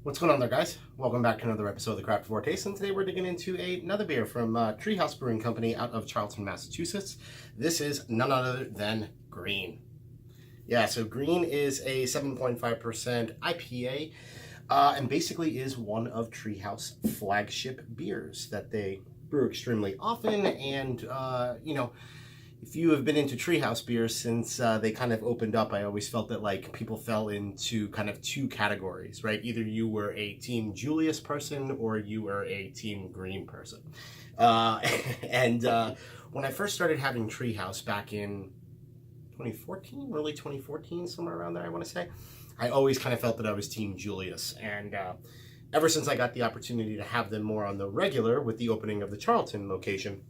What's going on there, guys? Welcome back to another episode of the Craftavore Taste, and today we're digging into another beer from Treehouse Brewing Company out of Charlton, Massachusetts. This is none other than Green. Yeah, so Green is a 7.5% IPA, and basically is one of Treehouse flagship beers that they brew extremely often, and, if you have been into Treehouse beers since they kind of opened up, I always felt that like people fell into kind of two categories, right? Either you were a Team Julius person or you were a Team Green person. And when I first started having Treehouse back in 2014, early 2014, somewhere around there, I want to say, I always kind of felt that I was Team Julius. And ever since I got the opportunity to have them more on the regular with the opening of the Charlton location,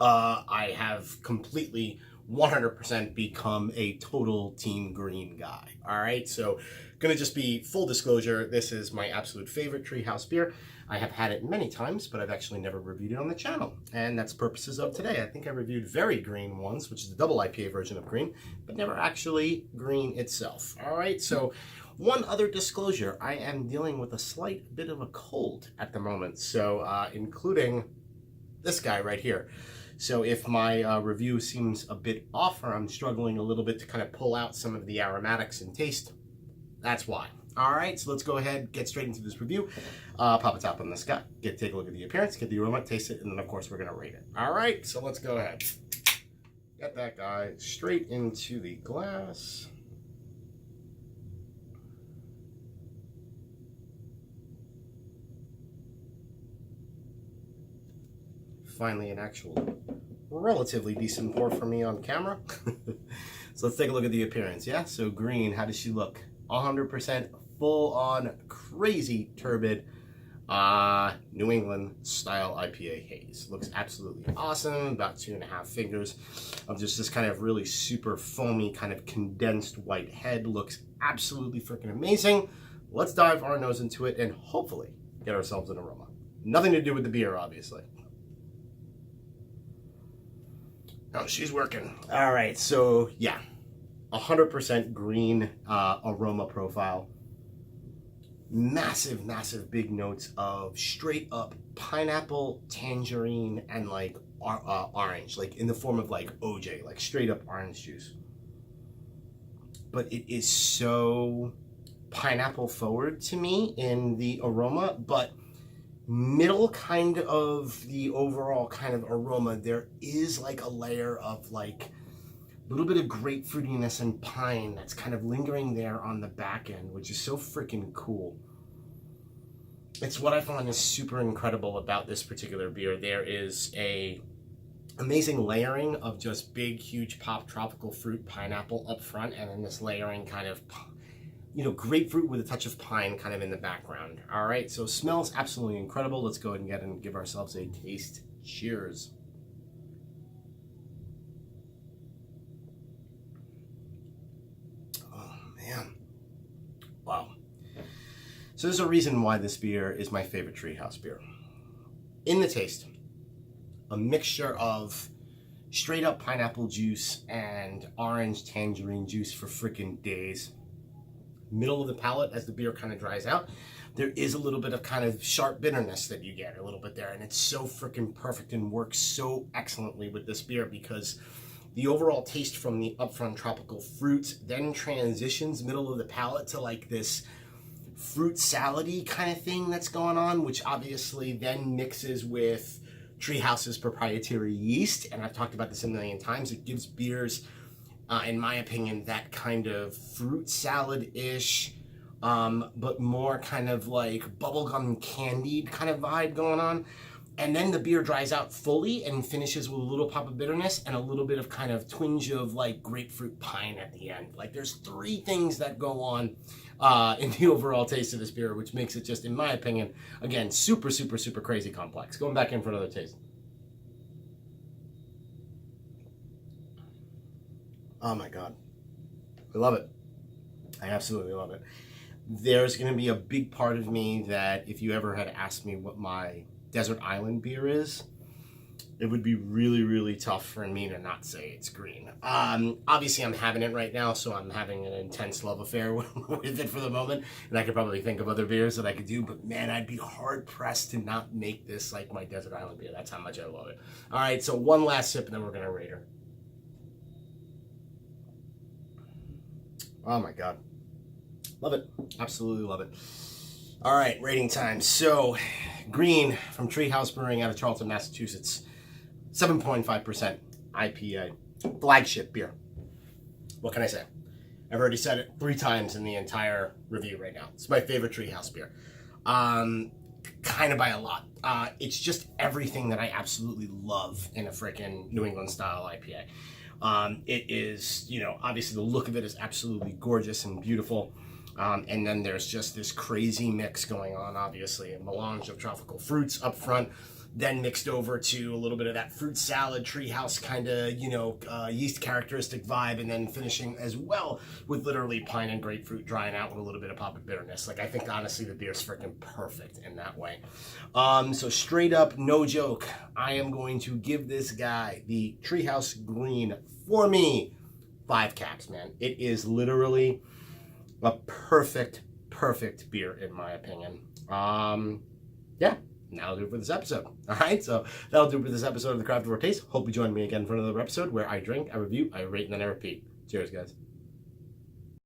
I have completely 100% become a total Team Green guy. All right, so gonna just be full disclosure, this is my absolute favorite Treehouse beer. I have had it many times, but I've actually never reviewed it on the channel, and that's the purposes of today. I think I reviewed Very Green once, which is the double IPA version of Green, but never actually Green itself. All right, so one other disclosure, I am dealing with a slight bit of a cold at the moment, so including this guy right here. So if my review seems a bit off or I'm struggling a little bit to kind of pull out some of the aromatics and taste, that's why. All right, so let's go ahead, get straight into this review. Pop a top on this guy, take a look at the appearance, get the aroma, taste it, and then of course we're gonna rate it. All right, so let's go ahead. Get that guy straight into the glass. Finally an actual relatively decent pour for me on camera. So let's take a look at the appearance. Yeah, so Green, how does she look? 100% full on crazy turbid New England style IPA haze. Looks absolutely awesome. About 2.5 fingers of just this kind of really super foamy kind of condensed white head. Looks absolutely freaking amazing. Let's dive our nose into it and hopefully get ourselves an aroma. Nothing to do with the beer, obviously. Oh, she's working. All right, so yeah, 100% green aroma profile. Massive, massive big notes of straight up pineapple, tangerine, and like orange, like in the form of like OJ, like straight up orange juice. But it is so pineapple forward to me in the aroma, but middle kind of the overall kind of aroma, there is like a layer of like a little bit of grapefruitiness and pine that's kind of lingering there on the back end, which is so freaking cool. It's what I find is super incredible about this particular beer. There is a amazing layering of just big, huge pop tropical fruit pineapple up front, and then this layering kind of grapefruit with a touch of pine kind of in the background. All right, so smells absolutely incredible. Let's go ahead and give ourselves a taste. Cheers. Oh, man. Wow. So there's a reason why this beer is my favorite Treehouse beer. In the taste, a mixture of straight up pineapple juice and orange tangerine juice for freaking days. Middle of the palate as the beer kind of dries out, there is a little bit of kind of sharp bitterness that you get a little bit there, and it's so freaking perfect and works so excellently with this beer because the overall taste from the upfront tropical fruits then transitions middle of the palate to like this fruit salady kind of thing that's going on, which obviously then mixes with Treehouse's proprietary yeast, and I've talked about this a million times. It gives beers, in my opinion, that kind of fruit salad-ish, but more kind of like bubblegum candied kind of vibe going on. And then the beer dries out fully and finishes with a little pop of bitterness and a little bit of kind of twinge of like grapefruit pine at the end. Like there's three things that go on in the overall taste of this beer, which makes it just, in my opinion, again, super, super, super crazy complex. Going back in for another taste. Oh my God. I love it. I absolutely love it. There's going to be a big part of me that if you ever had asked me what my desert island beer is, it would be really, really tough for me to not say it's green. Obviously, I'm having it right now, so I'm having an intense love affair with it for the moment, and I could probably think of other beers that I could do, but man, I'd be hard-pressed to not make this like my Desert Island beer. That's how much I love it. All right, so one last sip, and then we're going to rate her. Oh, my God. Love it. Absolutely love it. All right, rating time. So, green from Treehouse Brewing out of Charlton, Massachusetts. 7.5% IPA. Flagship beer. What can I say? I've already said it 3 times in the entire review right now. It's my favorite Treehouse beer. Kind of by a lot. It's just everything that I absolutely love in a freaking New England style IPA. It is, you know, obviously the look of it is absolutely gorgeous and beautiful. And then there's just this crazy mix going on, obviously, a melange of tropical fruits up front, then mixed over to a little bit of that fruit salad, Treehouse kind of, you know, yeast characteristic vibe, and then finishing as well with literally pine and grapefruit drying out with a little bit of pop of bitterness. Like, I think, honestly, the beer's freaking perfect in that way. So straight up, no joke, I am going to give this guy, the Treehouse Green, for me, 5 caps, man. It is literally a perfect beer, in my opinion. Yeah. That'll do it for this episode. All right, so that'll do it for this episode of the Craftavore Taste. Hope you join me again for another episode where I drink, I review, I rate, and then I repeat. Cheers, guys.